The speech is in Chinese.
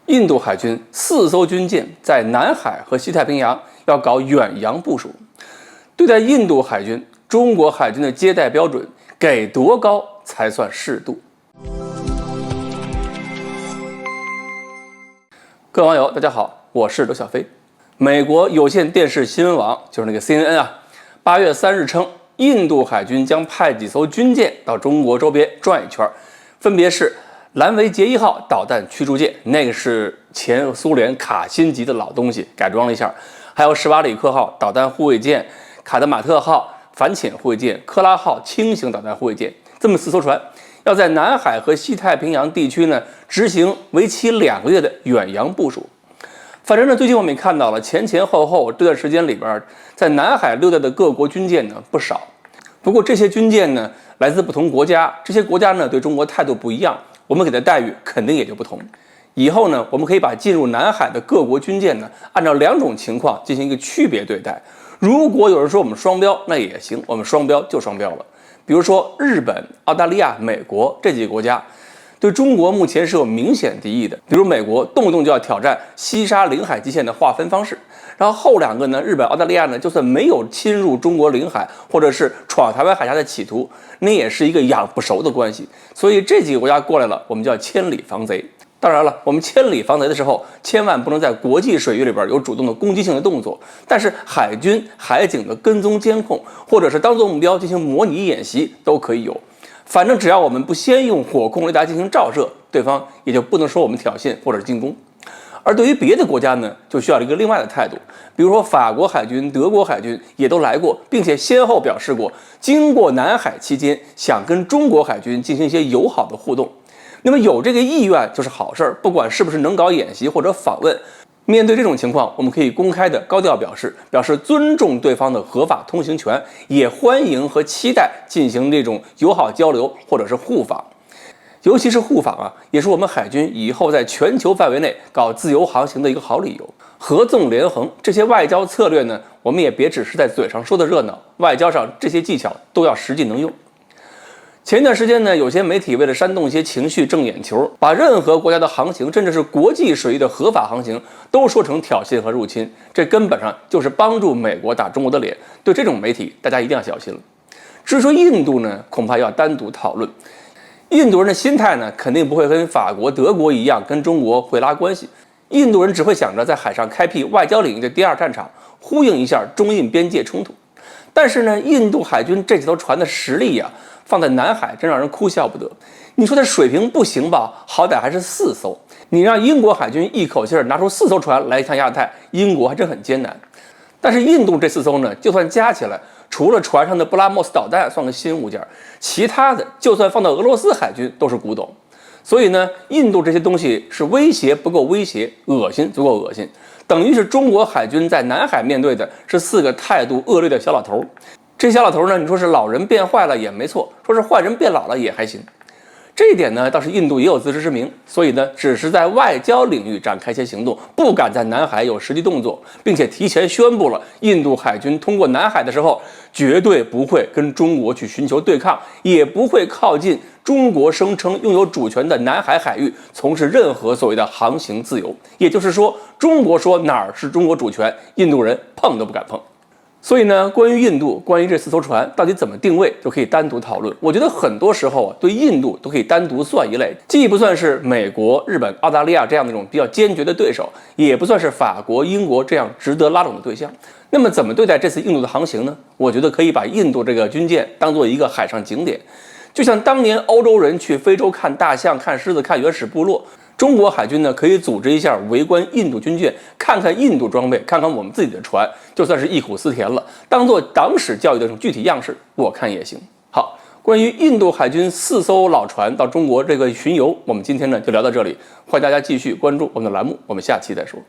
印度海军4艘军舰在南海和西太平洋要搞远洋部署。对待印度海军，中国海军的接待标准给多高才算适度？各位网友，大家好，我是刘小飞。美国有线电视新闻网，就是那个 CNN 啊，8月3日称，印度海军将派几艘军舰到中国周边转一圈，分别是兰维杰1号导弹驱逐舰，那个是前苏联卡辛级的老东西，改装了一下，还有史瓦里克号导弹护卫舰、卡德马特号反潜护卫舰、克拉号轻型导弹护卫舰，这么4艘船要在南海和西太平洋地区呢执行为期2个月的远洋部署。反正呢，最近我们也看到了前后这段时间里边，在南海溜达的各国军舰呢不少。不过这些军舰呢来自不同国家，这些国家呢对中国态度不一样，我们给的待遇肯定也就不同。以后呢，我们可以把进入南海的各国军舰呢按照2种情况进行一个区别对待。如果有人说我们双标，那也行，我们双标就双标了。比如说日本、澳大利亚、美国这几个国家对中国目前是有明显敌意的，比如美国动不动就要挑战西沙领海基线的划分方式，然后后2个呢，日本、澳大利亚呢，就算没有侵入中国领海或者是闯台湾海峡的企图，那也是一个养不熟的关系。所以这几个国家过来了，我们叫千里防贼。当然了，我们千里防贼的时候，千万不能在国际水域里边有主动的攻击性的动作。但是海军、海警的跟踪监控，或者是当作目标进行模拟演习都可以有。反正只要我们不先用火控雷达进行照射，对方也就不能说我们挑衅或者进攻。而对于别的国家呢，就需要一个另外的态度。比如说法国海军、德国海军也都来过，并且先后表示过，经过南海期间想跟中国海军进行一些友好的互动。那么有这个意愿就是好事儿，不管是不是能搞演习或者访问，面对这种情况，我们可以公开的高调表示尊重对方的合法通行权，也欢迎和期待进行这种友好交流或者是互访。尤其是互访啊，也是我们海军以后在全球范围内搞自由航行的一个好理由。合纵连横这些外交策略呢，我们也别只是在嘴上说的热闹，外交上这些技巧都要实际能用。前一段时间呢，有些媒体为了煽动一些情绪挣眼球，把任何国家的航行，甚至是国际水域的合法航行，都说成挑衅和入侵，这根本上就是帮助美国打中国的脸。对这种媒体，大家一定要小心了。至于说印度呢，恐怕要单独讨论。印度人的心态呢，肯定不会跟法国、德国一样跟中国会拉关系。印度人只会想着在海上开辟外交领域的第2战场，呼应一下中印边界冲突。但是呢，印度海军这几艘船的实力啊，放在南海真让人哭笑不得。你说它水平不行吧，好歹还是4艘。你让英国海军一口气拿出4艘船来一趟亚太，英国还真很艰难。但是印度这4艘呢，就算加起来，除了船上的布拉莫斯导弹算个新物件，其他的就算放到俄罗斯海军都是古董。所以呢，印度这些东西是威胁不够威胁，恶心足够恶心，等于是中国海军在南海面对的是4个态度恶劣的小老头。这小老头呢，你说是老人变坏了也没错，说是坏人变老了也还行。这一点呢，倒是印度也有自知之明，所以呢，只是在外交领域展开一些行动，不敢在南海有实际动作，并且提前宣布了，印度海军通过南海的时候，绝对不会跟中国去寻求对抗，也不会靠近中国声称拥有主权的南海海域，从事任何所谓的航行自由。也就是说，中国说哪儿是中国主权，印度人碰都不敢碰。所以呢，关于印度，关于这4艘船到底怎么定位，就可以单独讨论。我觉得很多时候啊，对印度都可以单独算一类，既不算是美国、日本、澳大利亚这样的一种比较坚决的对手，也不算是法国、英国这样值得拉拢的对象。那么怎么对待这次印度的航行呢？我觉得可以把印度这个军舰当做一个海上景点，就像当年欧洲人去非洲看大象、看狮子、看原始部落。中国海军呢，可以组织一下围观印度军舰，看看印度装备，看看我们自己的船，就算是忆苦思甜了，当做党史教育的这种具体样式，我看也行。好，关于印度海军4艘老船到中国这个巡游，我们今天呢就聊到这里，欢迎大家继续关注我们的栏目，我们下期再说。